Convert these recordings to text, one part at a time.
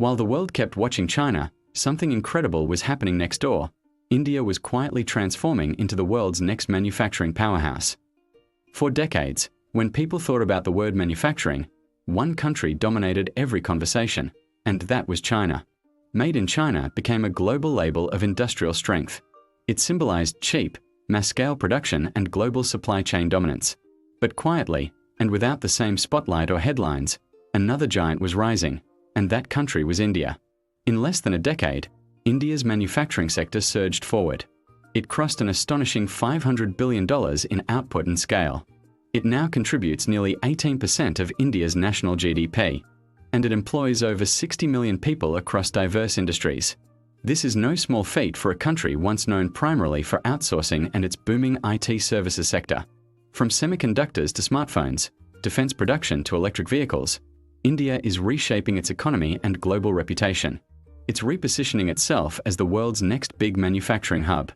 While the world kept watching China, something incredible was happening next door. India was quietly transforming into the world's next manufacturing powerhouse. For decades, when people thought about the word manufacturing, one country dominated every conversation, and that was China. Made in China became a global label of industrial strength. It symbolized cheap, mass-scale production and global supply chain dominance. But quietly, and without the same spotlight or headlines, another giant was rising, and that country was India. In less than a decade, India's manufacturing sector surged forward. It crossed an astonishing $500 billion in output and scale. It now contributes nearly 18% of India's national GDP, and it employs over 60 million people across diverse industries. This is no small feat for a country once known primarily for outsourcing and its booming IT services sector. From semiconductors to smartphones, defense production to electric vehicles, India is reshaping its economy and global reputation. It's repositioning itself as the world's next big manufacturing hub.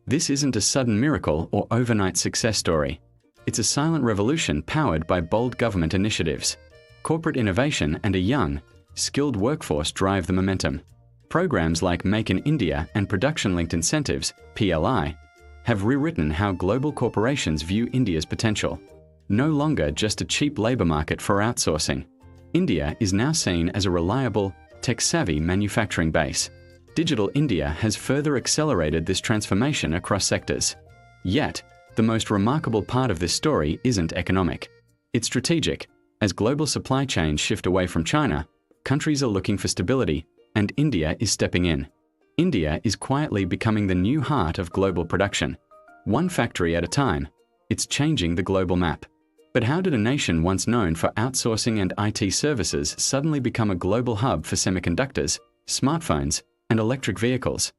This isn't a sudden miracle or overnight success story. It's a silent revolution powered by bold government initiatives. Corporate innovation and a young, skilled workforce drive the momentum. Programs like Make in India and Production-Linked Incentives, PLI, have rewritten how global corporations view India's potential. No longer just a cheap labor market for outsourcing. India is now seen as a reliable, tech-savvy manufacturing base. Digital India has further accelerated this transformation across sectors. Yet, the most remarkable part of this story isn't economic. It's strategic. As global supply chains shift away from China, countries are looking for stability, and India is stepping in. India is quietly becoming the new heart of global production. One factory at a time, it's changing the global map. But how did a nation once known for outsourcing and IT services suddenly become a global hub for semiconductors, smartphones, and electric vehicles?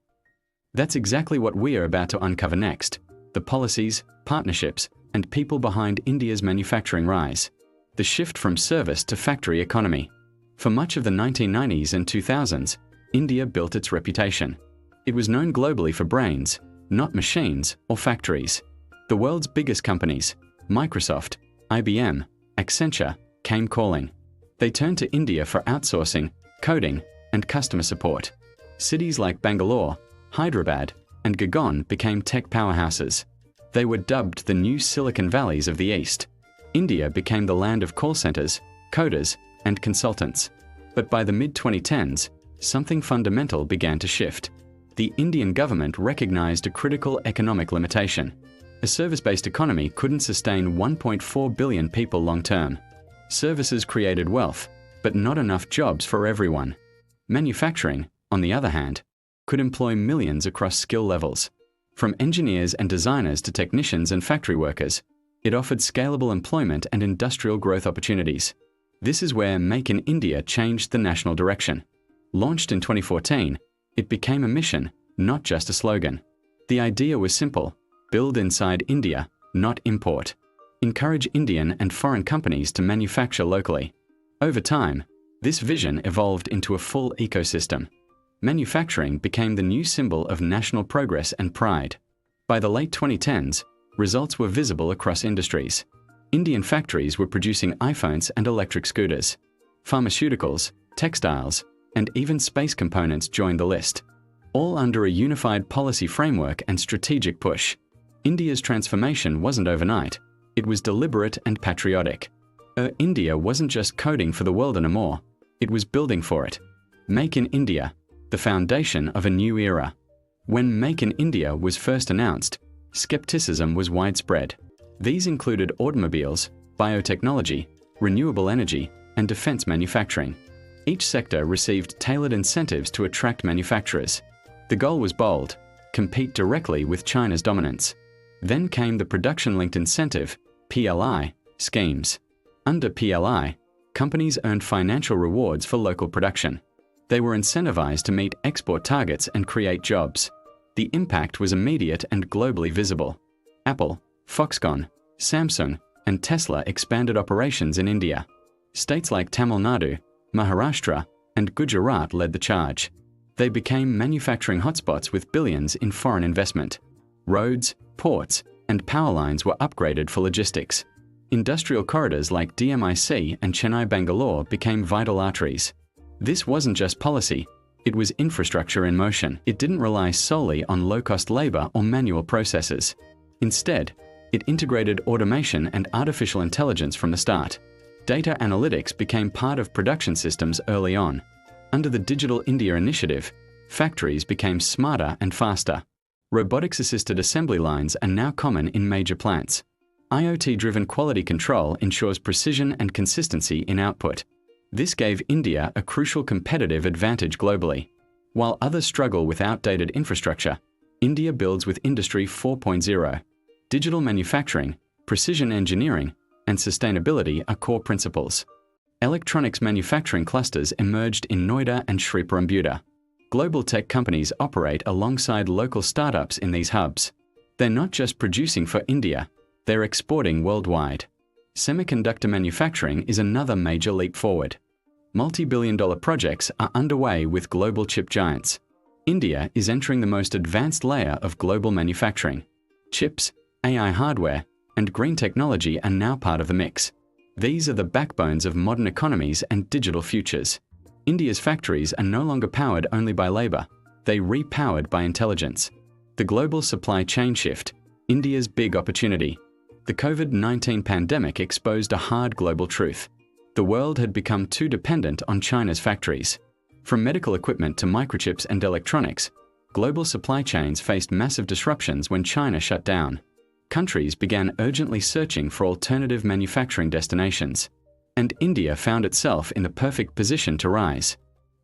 That's exactly what we are about to uncover next: the policies, partnerships, and people behind India's manufacturing rise. The shift from service to factory economy. For much of the 1990s and 2000s, India built its reputation. It was known globally for brains, not machines or factories. The world's biggest companies, Microsoft, IBM, Accenture, came calling. They turned to India for outsourcing, coding, and customer support. Cities like Bangalore, Hyderabad, and Gurgaon became tech powerhouses. They were dubbed the new Silicon Valleys of the East. India became the land of call centers, coders, and consultants. But by the mid-2010s, something fundamental began to shift. The Indian government recognized a critical economic limitation. A service-based economy couldn't sustain 1.4 billion people long-term. Services created wealth, but not enough jobs for everyone. Manufacturing, on the other hand, could employ millions across skill levels. From engineers and designers to technicians and factory workers, it offered scalable employment and industrial growth opportunities. This is where Make in India changed the national direction. Launched in 2014, it became a mission, not just a slogan. The idea was simple: build inside India, not import. Encourage Indian and foreign companies to manufacture locally. Over time, this vision evolved into a full ecosystem. Manufacturing became the new symbol of national progress and pride. By the late 2010s, results were visible across industries. Indian factories were producing iPhones and electric scooters. Pharmaceuticals, textiles, and even space components joined the list, all under a unified policy framework and strategic push. India's transformation wasn't overnight. It was deliberate and patriotic. India wasn't just coding for the world anymore. It was building for it. Make in India, the foundation of a new era. When Make in India was first announced, skepticism was widespread. These included automobiles, biotechnology, renewable energy, and defense manufacturing. Each sector received tailored incentives to attract manufacturers. The goal was bold: compete directly with China's dominance. Then came the Production-Linked Incentive, PLI, schemes. Under PLI, companies earned financial rewards for local production. They were incentivized to meet export targets and create jobs. The impact was immediate and globally visible. Apple, Foxconn, Samsung, and Tesla expanded operations in India. States like Tamil Nadu, Maharashtra, and Gujarat led the charge. They became manufacturing hotspots with billions in foreign investment. Roads, ports, and power lines were upgraded for logistics. Industrial corridors like DMIC and Chennai-Bangalore became vital arteries. This wasn't just policy, it was infrastructure in motion. It didn't rely solely on low-cost labor or manual processes. Instead, it integrated automation and artificial intelligence from the start. Data analytics became part of production systems early on. Under the Digital India initiative, factories became smarter and faster. Robotics-assisted assembly lines are now common in major plants. IoT-driven quality control ensures precision and consistency in output. This gave India a crucial competitive advantage globally. While others struggle with outdated infrastructure, India builds with Industry 4.0. Digital manufacturing, precision engineering, and sustainability are core principles. Electronics manufacturing clusters emerged in Noida and Sriperumbudur. Global tech companies operate alongside local startups in these hubs. They're not just producing for India, they're exporting worldwide. Semiconductor manufacturing is another major leap forward. Multi-billion-dollar projects are underway with global chip giants. India is entering the most advanced layer of global manufacturing. Chips, AI hardware, and green technology are now part of the mix. These are the backbones of modern economies and digital futures. India's factories are no longer powered only by labor, they're repowered by intelligence. The global supply chain shift, India's big opportunity. The COVID-19 pandemic exposed a hard global truth. The world had become too dependent on China's factories. From medical equipment to microchips and electronics, global supply chains faced massive disruptions when China shut down. Countries began urgently searching for alternative manufacturing destinations. And India found itself in the perfect position to rise.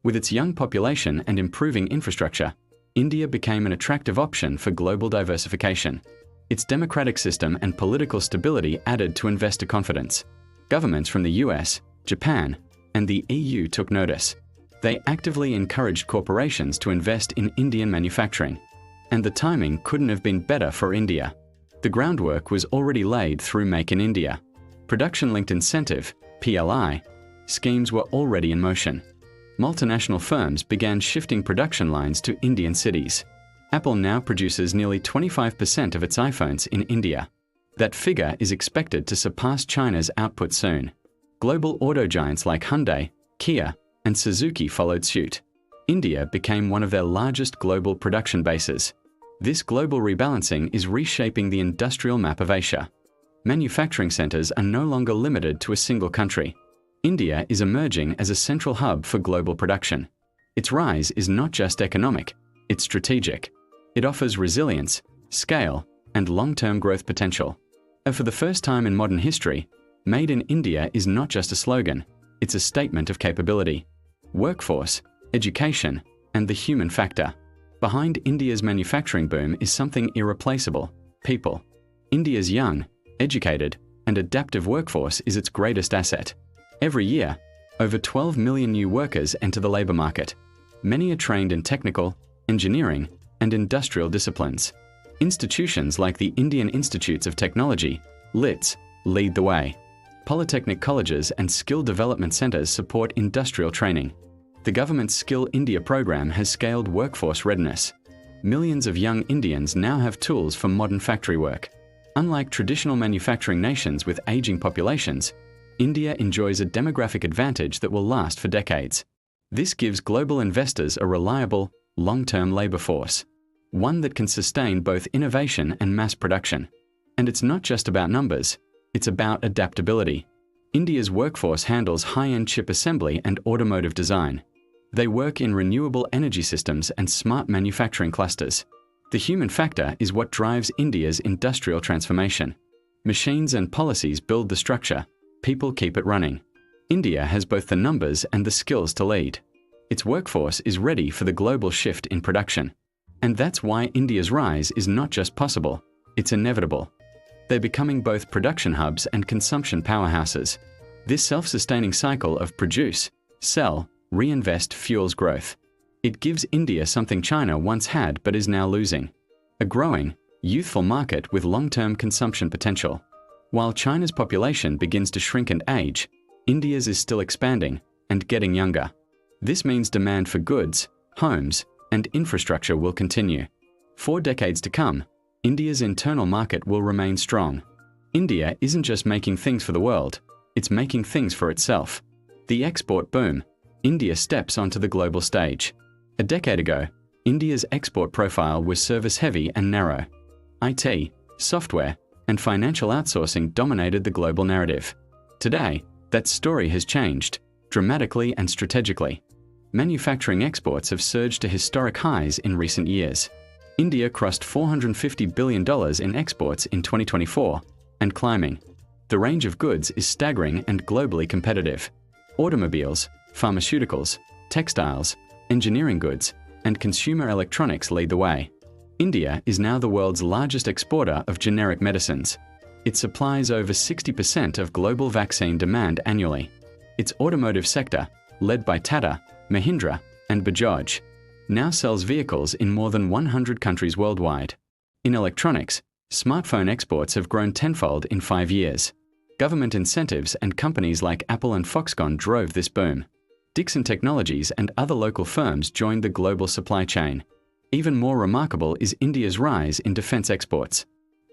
With its young population and improving infrastructure, India became an attractive option for global diversification. Its democratic system and political stability added to investor confidence. Governments from the US, Japan, and the EU took notice. They actively encouraged corporations to invest in Indian manufacturing. And the timing couldn't have been better for India. The groundwork was already laid through Make in India. Production-linked incentive, PLI, schemes were already in motion. Multinational firms began shifting production lines to Indian cities. Apple now produces nearly 25% of its iPhones in India. That figure is expected to surpass China's output soon. Global auto giants like Hyundai, Kia, and Suzuki followed suit. India became one of their largest global production bases. This global rebalancing is reshaping the industrial map of Asia. Manufacturing centers are no longer limited to a single country. India is emerging as a central hub for global production. Its rise is not just economic, it's strategic. It offers resilience, scale, and long-term growth potential. And for the first time in modern history, Made in India is not just a slogan, it's a statement of capability. Workforce, education, and the human factor. Behind India's manufacturing boom is something irreplaceable: people. India's young, educated, and adaptive workforce is its greatest asset. Every year, over 12 million new workers enter the labor market. Many are trained in technical, engineering, and industrial disciplines. Institutions like the Indian Institutes of Technology, LITs, lead the way. Polytechnic colleges and skill development centers support industrial training. The government's Skill India program has scaled workforce readiness. Millions of young Indians now have tools for modern factory work. Unlike traditional manufacturing nations with aging populations, India enjoys a demographic advantage that will last for decades. This gives global investors a reliable, long-term labor force, one that can sustain both innovation and mass production. And it's not just about numbers, it's about adaptability. India's workforce handles high-end chip assembly and automotive design. They work in renewable energy systems and smart manufacturing clusters. The human factor is what drives India's industrial transformation. Machines and policies build the structure, people keep it running. India has both the numbers and the skills to lead. Its workforce is ready for the global shift in production. And that's why India's rise is not just possible, it's inevitable. They're becoming both production hubs and consumption powerhouses. This self-sustaining cycle of produce, sell, reinvest fuels growth. It gives India something China once had but is now losing: a growing, youthful market with long-term consumption potential. While China's population begins to shrink and age, India's is still expanding and getting younger. This means demand for goods, homes, and infrastructure will continue. For decades to come, India's internal market will remain strong. India isn't just making things for the world, it's making things for itself. The export boom, India steps onto the global stage. A decade ago, India's export profile was service-heavy and narrow. IT, software, and financial outsourcing dominated the global narrative. Today, that story has changed, dramatically and strategically. Manufacturing exports have surged to historic highs in recent years. India crossed $450 billion in exports in 2024, and climbing. The range of goods is staggering and globally competitive. Automobiles, pharmaceuticals, textiles, engineering goods, and consumer electronics lead the way. India is now the world's largest exporter of generic medicines. It supplies over 60% of global vaccine demand annually. Its automotive sector, led by Tata, Mahindra, and Bajaj, now sells vehicles in more than 100 countries worldwide. In electronics, smartphone exports have grown tenfold in 5 years. Government incentives and companies like Apple and Foxconn drove this boom. Dixon Technologies and other local firms joined the global supply chain. Even more remarkable is India's rise in defense exports.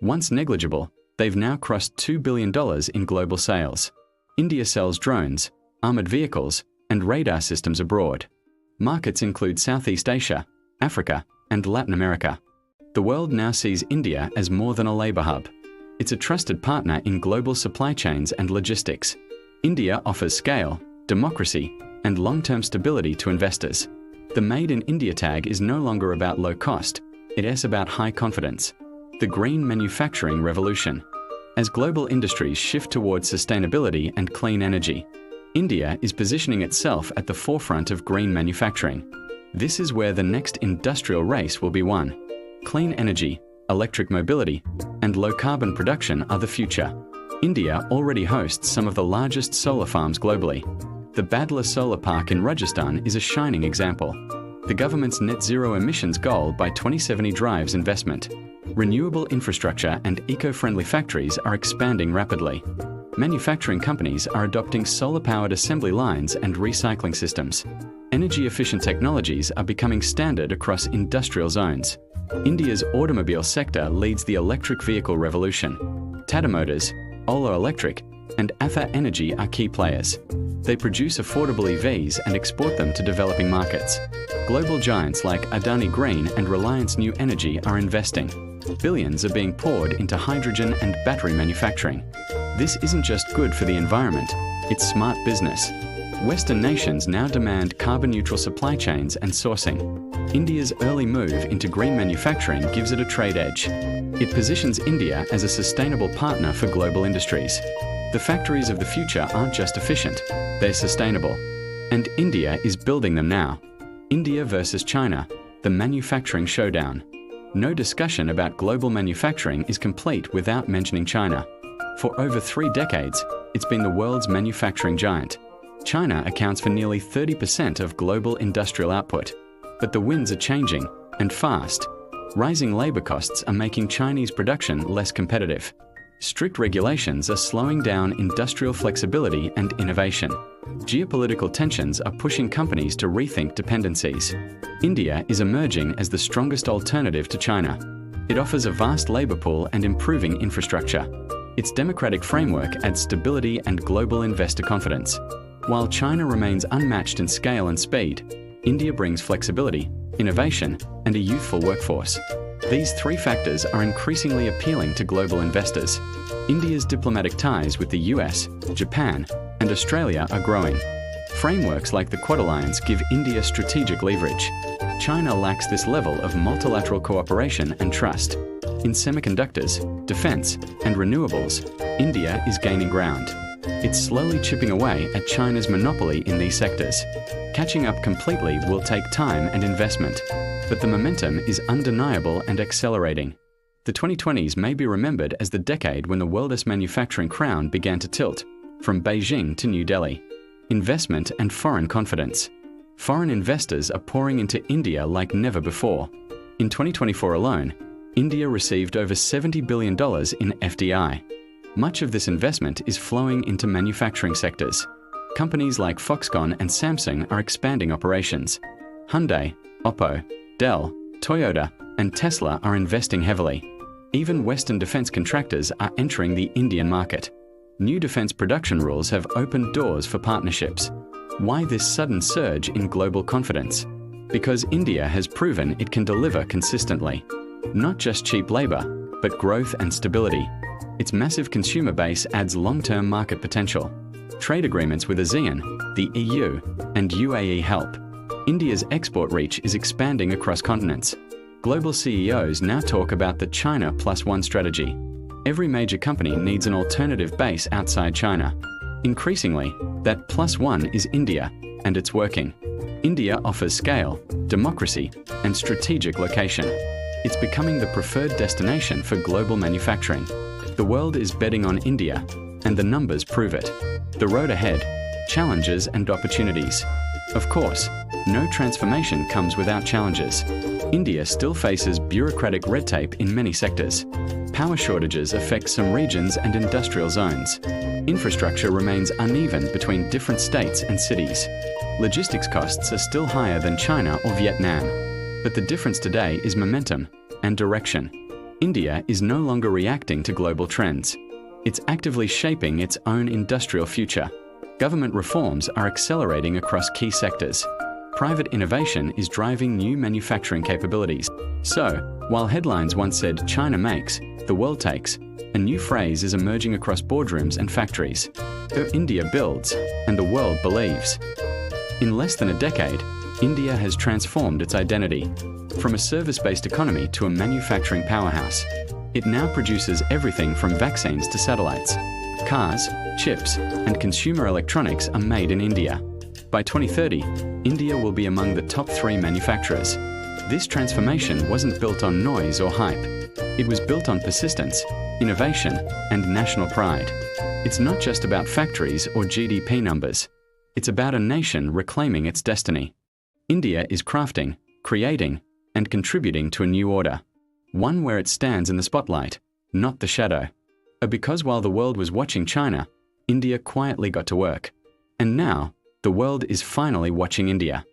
Once negligible, they've now crossed $2 billion in global sales. India sells drones, armored vehicles, and radar systems abroad. Markets include Southeast Asia, Africa, and Latin America. The world now sees India as more than a labor hub. It's a trusted partner in global supply chains and logistics. India offers scale, democracy, and long-term stability to investors. The Made in India tag is no longer about low cost, it is about high confidence. The green manufacturing revolution. As global industries shift towards sustainability and clean energy, India is positioning itself at the forefront of green manufacturing. This is where the next industrial race will be won. Clean energy, electric mobility, and low-carbon production are the future. India already hosts some of the largest solar farms globally. The Badla Solar Park in Rajasthan is a shining example. The government's net zero emissions goal by 2070 drives investment. Renewable infrastructure and eco-friendly factories are expanding rapidly. Manufacturing companies are adopting solar-powered assembly lines and recycling systems. Energy-efficient technologies are becoming standard across industrial zones. India's automobile sector leads the electric vehicle revolution. Tata Motors, Ola Electric, and Ather Energy are key players. They produce affordable EVs and export them to developing markets. Global giants like Adani Green and Reliance New Energy are investing. Billions are being poured into hydrogen and battery manufacturing. This isn't just good for the environment, it's smart business. Western nations now demand carbon-neutral supply chains and sourcing. India's early move into green manufacturing gives it a trade edge. It positions India as a sustainable partner for global industries. The factories of the future aren't just efficient, they're sustainable. And India is building them now. India versus China, the manufacturing showdown. No discussion about global manufacturing is complete without mentioning China. For over 3 decades, it's been the world's manufacturing giant. China accounts for nearly 30% of global industrial output. But the winds are changing, and fast. Rising labor costs are making Chinese production less competitive. Strict regulations are slowing down industrial flexibility and innovation. Geopolitical tensions are pushing companies to rethink dependencies. India is emerging as the strongest alternative to China. It offers a vast labor pool and improving infrastructure. Its democratic framework adds stability and global investor confidence. While China remains unmatched in scale and speed, India brings flexibility, innovation, and a youthful workforce. These 3 factors are increasingly appealing to global investors. India's diplomatic ties with the US, Japan, and Australia are growing. Frameworks like the Quad Alliance give India strategic leverage. China lacks this level of multilateral cooperation and trust. In semiconductors, defense, and renewables, India is gaining ground. It's slowly chipping away at China's monopoly in these sectors. Catching up completely will take time and investment, but the momentum is undeniable and accelerating. The 2020s may be remembered as the decade when the world's manufacturing crown began to tilt, from Beijing to New Delhi. Investment and foreign confidence. Foreign investors are pouring into India like never before. In 2024 alone, India received over $70 billion in FDI. Much of this investment is flowing into manufacturing sectors. Companies like Foxconn and Samsung are expanding operations. Hyundai, Oppo, Dell, Toyota, and Tesla are investing heavily. Even Western defense contractors are entering the Indian market. New defense production rules have opened doors for partnerships. Why this sudden surge in global confidence? Because India has proven it can deliver consistently. Not just cheap labor, but growth and stability. Its massive consumer base adds long-term market potential. Trade agreements with ASEAN, the EU, and UAE help. India's export reach is expanding across continents. Global CEOs now talk about the China Plus One strategy. Every major company needs an alternative base outside China. Increasingly, that plus one is India, and it's working. India offers scale, democracy, and strategic location. It's becoming the preferred destination for global manufacturing. The world is betting on India, and the numbers prove it. The road ahead, challenges and opportunities. Of course, no transformation comes without challenges. India still faces bureaucratic red tape in many sectors. Power shortages affect some regions and industrial zones. Infrastructure remains uneven between different states and cities. Logistics costs are still higher than China or Vietnam. But the difference today is momentum and direction. India is no longer reacting to global trends. It's actively shaping its own industrial future. Government reforms are accelerating across key sectors. Private innovation is driving new manufacturing capabilities. So, while headlines once said China makes, the world takes, a new phrase is emerging across boardrooms and factories. India builds, and the world believes. In less than a decade, India has transformed its identity. From a service-based economy to a manufacturing powerhouse. It now produces everything from vaccines to satellites. Cars, chips, and consumer electronics are made in India. By 2030, India will be among the top 3 manufacturers. This transformation wasn't built on noise or hype. It was built on persistence, innovation, and national pride. It's not just about factories or GDP numbers. It's about a nation reclaiming its destiny. India is crafting, creating, and contributing to a new order. One where it stands in the spotlight, not the shadow. Because while the world was watching China, India quietly got to work. And now, the world is finally watching India.